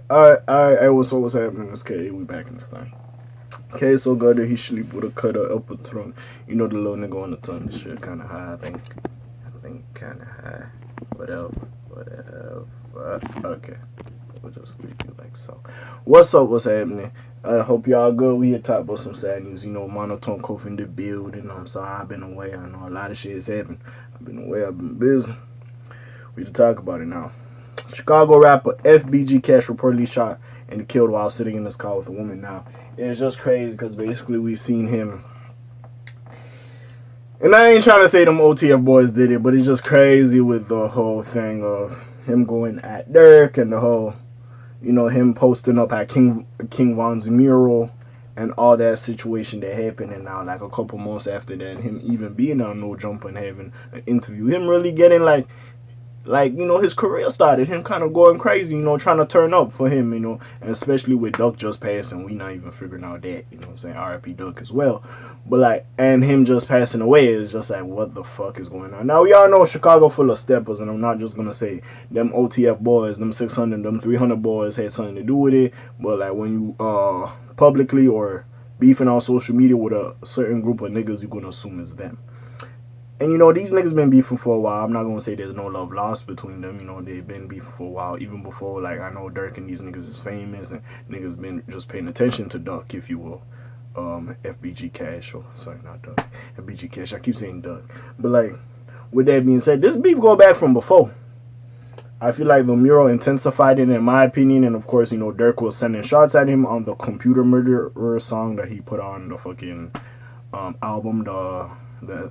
Alright, what's happening? It's K. We back in this thing. K so good that he sleep with a cutter up a trunk. You know the little nigga on the tongue. This shit kind of high. I think kind of high. Whatever. Okay. We'll just leave you like so. What's up? What's happening? I hope y'all good. We here talk about some sad news. You know, monotone cough in the building. I'm sorry I've been away. I know a lot of shit has happened. I've been away. I've been busy. We to talk about it now. Chicago rapper FBG Casg reportedly shot and killed while sitting in his car with a woman. Now, it's just crazy because basically we seen him. And I ain't trying to say them OTF boys did it, but it's just crazy with the whole thing of him going at Dirk and the whole, you know, him posting up at King Von's mural and all that situation that happened. And now, like a couple months after that, him even being on No Jump and having an interview, him really getting like, you know, his career started, him kind of going crazy, you know, trying to turn up for him, you know, and especially with Duck just passing, we not even figuring out that, you know what I'm saying, R.I.P Duck as well, but like, and him just passing away is just like, what the fuck is going on? Now, we all know Chicago full of steppers, and I'm not just gonna say them OTF boys, them 600, them 300 boys had something to do with it, but like, when you, publicly or beefing on social media with a certain group of niggas, you're gonna assume it's them. And, you know, these niggas been beefing for a while. I'm not going to say there's no love lost between them. You know, they've been beefing for a while. Even before, like, I know Dirk and these niggas is famous. And niggas been just paying attention to Duck, if you will. FBG Casg. Or, sorry, not Duck. FBG Casg. I keep saying Duck. But, like, with that being said, this beef go back from before. I feel like the mural intensified it, in my opinion. And, of course, you know, Dirk was sending shots at him on the Computer Murderer song that he put on the fucking album, the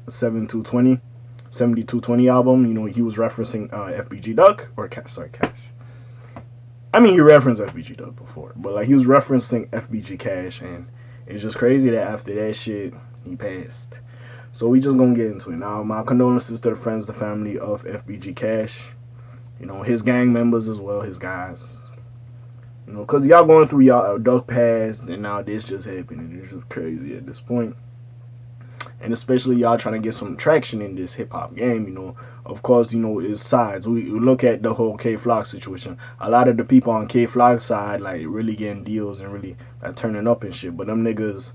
7220 album. You know, he was referencing FBG Duck or Cash. I mean, he referenced FBG Duck before, but like he was referencing FBG Casg, and it's just crazy that after that shit he passed. So we just gonna get into it now. My condolences to the friends, the family of FBG Casg. You know, his gang members as well, his guys. You know, cause y'all going through y'all Duck passed, and now this just happened. It's just crazy at this point. And especially y'all trying to get some traction in this hip-hop game, you know. Of course, you know, it's sides. We look at the whole K.Flock situation. A lot of the people on K.Flock's side, like, really getting deals and really like, turning up and shit. But them niggas,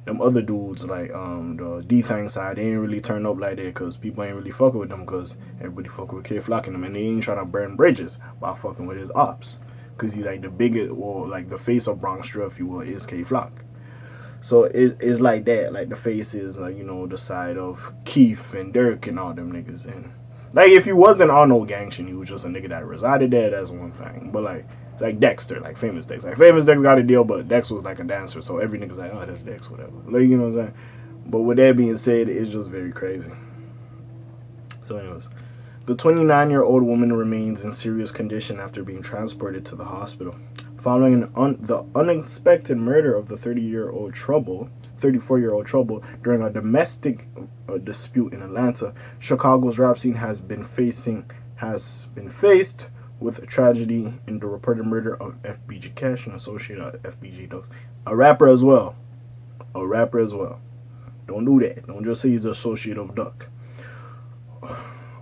them other dudes, like, the D-Thang side, they ain't really turn up like that because people ain't really fucking with them because everybody fucking with K.Flock and them. And they ain't trying to burn bridges by fucking with his ops. Because he's, like, the biggest, or, like, the face of Bronx Strut, if you will, is K.Flock. So it's like that, like the face is like, you know, the side of Keith and Dirk and all them niggas. And like if you wasn't on no gang shit, you was just a nigga that resided there, that's one thing. But like it's like Dexter, like Famous Dex. Like Famous Dex got a deal, but Dex was like a dancer, so every nigga's like, oh, that's Dex, whatever. Like, you know what I'm saying? But with that being said, it's just very crazy. So anyways, the 29-year-old woman remains in serious condition after being transported to the hospital. Following the unexpected murder of the 34-year-old Trouble during a domestic dispute in Atlanta, Chicago's rap scene has been faced with a tragedy in the reported murder of FBG Casg and associated FBG Ducks. A rapper as well. Don't do that. Don't just say he's an associate of Duck.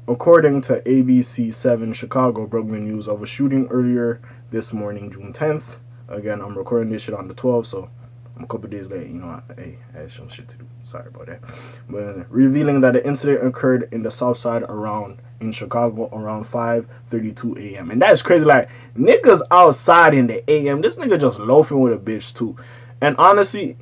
According to ABC7 Chicago, broke the news of a shooting earlier this morning, June 10th. Again, I'm recording this shit on the 12th, so I'm a couple days late. You know, I had some shit to do. Sorry about that. But revealing that the incident occurred in the South Side in Chicago around 5:32 a.m. And that's crazy. Like, niggas outside in the a.m. This nigga just loafing with a bitch, too. And honestly,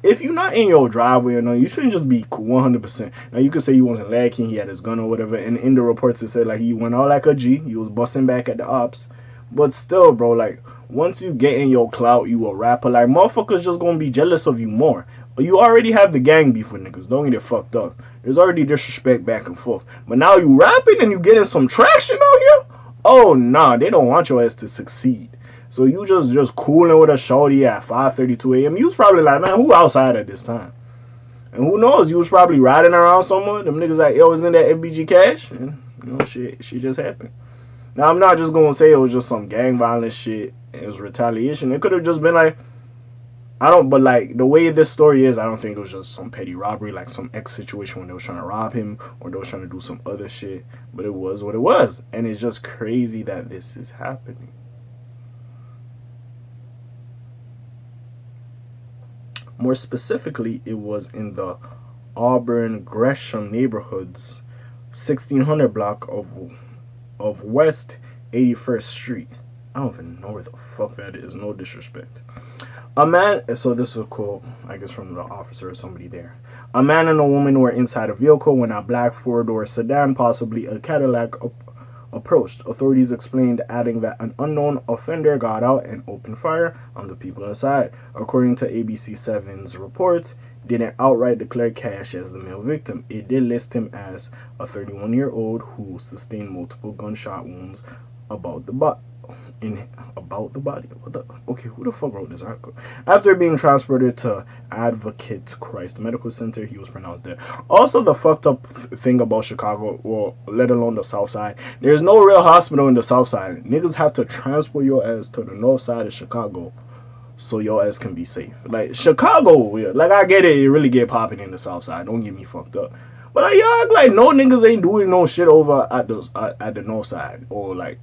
if you're not in your driveway or no, you shouldn't just be 100%. Now, you could say he wasn't lacking, he had his gun or whatever, and in the reports it said, like, he went out like a G, he was busting back at the ops. But still, bro, like, once you get in your clout, you a rapper, like, motherfuckers just gonna be jealous of you more. You already have the gang beef with niggas, don't get it fucked up. There's already disrespect back and forth. But now you rapping and you getting some traction out here? Oh, nah, they don't want your ass to succeed. So you just cooling with a shorty at 5:32 a.m. You was probably like, man, who outside at this time? And who knows? You was probably riding around somewhere. Them niggas like, yo, isn't that FBG Casg? And, you know, shit just happened. Now, I'm not just going to say it was just some gang violence shit. It was retaliation. It could have just been like, I don't, but like the way this story is, I don't think it was just some petty robbery, like some X situation when they was trying to rob him or they was trying to do some other shit. But it was what it was, and it's just crazy that this is happening. More specifically, it was in the Auburn Gresham neighborhoods, 1600 block of West 81st Street. I don't even know where the fuck that is. No disrespect. A man, so this was cool, I guess from the officer or somebody there. A man and a woman were inside a vehicle when a black four-door sedan, possibly a Cadillac, approached. Authorities explained, adding that an unknown offender got out and opened fire on the people inside. According to ABC7's report, didn't outright declare Cash as the male victim. It did list him as a 31-year-old who sustained multiple gunshot wounds about the body. Okay, who the fuck wrote this article? After being transported to Advocate Christ Medical Center, he was pronounced dead. Also, the fucked up thing about Chicago, well, let alone the South Side, there's no real hospital in the South Side. Niggas have to transport your ass to the North Side of Chicago so your ass can be safe. Like Chicago, weird. Like I get it, it really get popping in the South Side. Don't get me fucked up. But like, y'all act like no niggas ain't doing no shit over at the North Side or like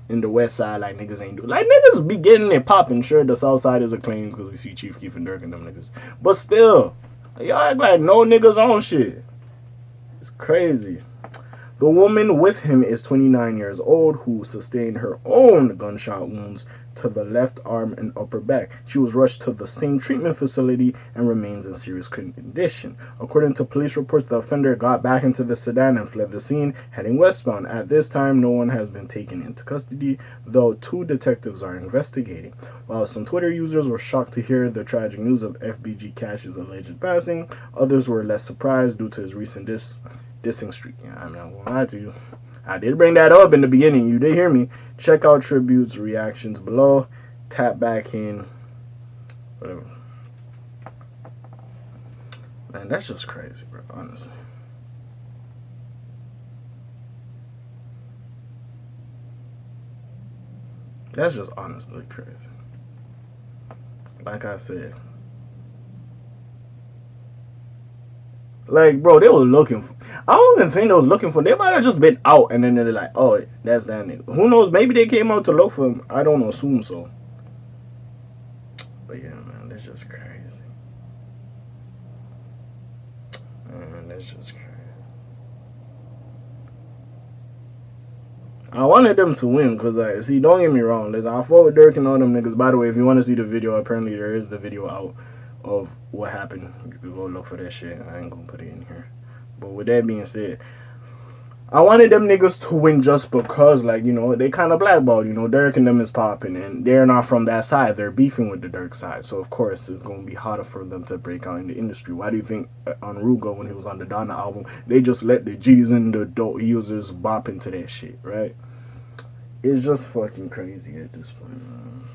in the West Side, like niggas ain't do. Like niggas be getting it popping. Sure, the South Side is a claim because we see Chief Keef and Dirk and them niggas. But still, y'all act like no niggas on shit. It's crazy. The woman with him is 29 years old who sustained her own gunshot wounds to the left arm and upper back. She was rushed to the same treatment facility and remains in serious condition. According to police reports, the offender got back into the sedan and fled the scene, heading westbound. At this time, no one has been taken into custody, though 2 detectives are investigating. While some Twitter users were shocked to hear the tragic news of FBG Casg's alleged passing, others were less surprised due to his recent dissing streak. Yeah, I'm not gonna lie to you. I did bring that up in the beginning. You did hear me. Check out tributes, reactions below. Tap back in. Whatever. Man, that's just crazy, bro. Honestly. That's just honestly crazy. Like I said. Like, bro, they were looking for. I don't even think they was looking for. They might have just been out, and then they're like, "Oh, that's that nigga." Who knows? Maybe they came out to look for him. I don't assume so. But yeah, man, that's just crazy. Man, that's just crazy. I wanted them to win because, like, see, don't get me wrong. Listen, I fought with Dirk and all them niggas. By the way, if you want to see the video, apparently there is the video out of what happened. You can go look for that shit. I ain't gonna put it in here. But with that being said, I wanted them niggas to win just because, like, you know, they kind of blackballed. You know, Dirk and them is popping, and they're not from that side. They're beefing with the Dirk side. So, of course, it's going to be harder for them to break out in the industry. Why do you think on Rugo, when he was on the Donna album, they just let the G's and the adult users bop into that shit, right? It's just fucking crazy at this point, man.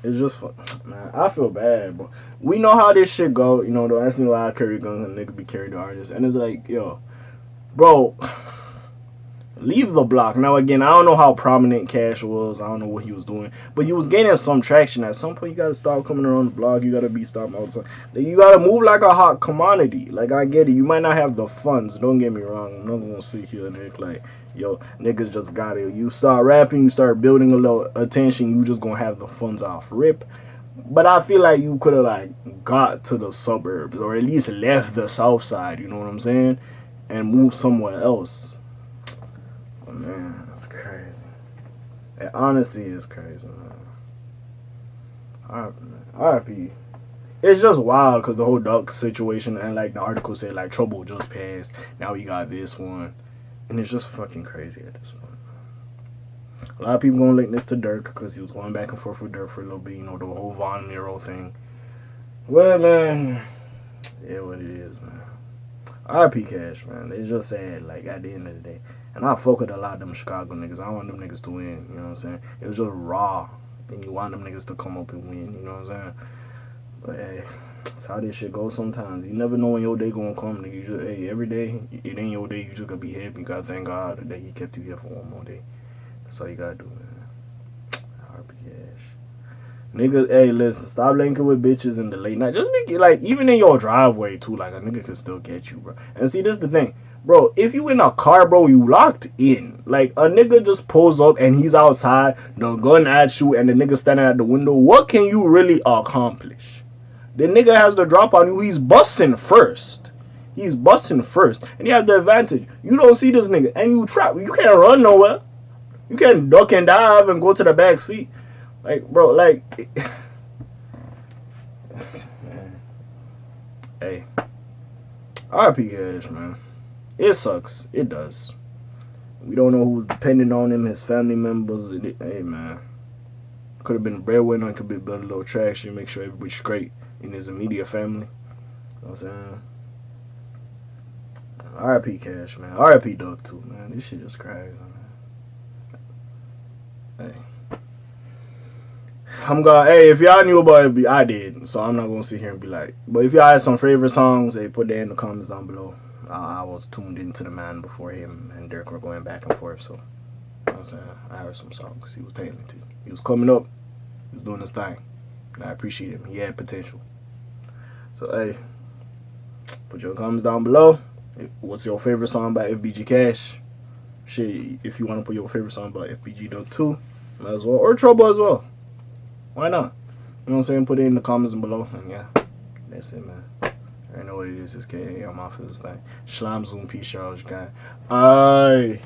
It's just, man, I feel bad, but we know how this shit go. You know, don't ask me why I carry guns and nigga be carried the artist. And it's like, yo, bro, leave the block. Now, again, I don't know how prominent Cash was. I don't know what he was doing. But he was gaining some traction. At some point, you got to stop coming around the block. You got to be stopped all the time. You got to move like a hot commodity. Like, I get it. You might not have the funds. Don't get me wrong. I'm not going to sit here and act like, yo, niggas just got it. You start rapping, you start building a little attention, you just going to have the funds off rip. But I feel like you could have, like, got to the suburbs or at least left the south side, you know what I'm saying? And moved somewhere else. Oh, man, that's crazy. It honestly is crazy, man. R.I.P. It's just wild because the whole duck situation and, like, the article said, like, trouble just passed. Now we got this one. And it's just fucking crazy at this point. A lot of people gonna link this to Dirk because he was going back and forth with Dirk for a little bit, you know, the whole Von Miro thing. Well, man, yeah, what it is, man. R.I.P. Cash, man. It's just sad, like, at the end of the day. And I fuck with a lot of them Chicago niggas. I want them niggas to win, you know what I'm saying? It was just raw. And you want them niggas to come up and win, you know what I'm saying? But, hey, that's how this shit goes sometimes. You never know when your day gonna come, nigga. You just, hey, every day, it ain't your day. You just gotta be happy. You gotta thank God that he kept you here for one more day. That's all you gotta do, man. R.I.P Cash. Niggas, hey, listen, stop linking with bitches in the late night. Just make it, like, even in your driveway, too, like, a nigga can still get you, bro. And see, this is the thing. Bro, if you in a car, bro, you locked in. Like, a nigga just pulls up and he's outside, the gun at you, and the nigga standing at the window. What can you really accomplish? The nigga has the drop on you. He's busting first. He's busting first. And he has the advantage. You don't see this nigga, and you trap. You can't run nowhere. You can't duck and dive and go to the back seat. Like, bro, like, man. Hey, R.I.P. Cash, man. It sucks. It does. We don't know who's depending on him, his family members. Hey, man. Could have been a breadwinner. Could be build a little traction, make sure everybody's straight in his immediate family. You know what I'm saying? R.I.P. Cash, man. R.I.P. Doug, too, man. This shit just crazy, man. Hey. I'm gonna, hey, if y'all knew about it, I did, so I'm not gonna sit here and be like, but if y'all had some favorite songs, hey, put that in the comments down below. I was tuned into the man before him and Dirk were going back and forth, so, you know what I'm saying, I heard some songs. He was talented. He was coming up. He was doing his thing. And I appreciate him. He had potential. So, hey, put your comments down below. What's your favorite song by FBG Cash? Shit, if you want to put your favorite song by FBG Doug too, might as well, or Trouble as well. Why not? You know what I'm saying? Put it in the comments below. And yeah, that's it, man. I know what it is. It's K.A. I'm off of this thing. Shalom, Zoom, peace, y'all. Aye.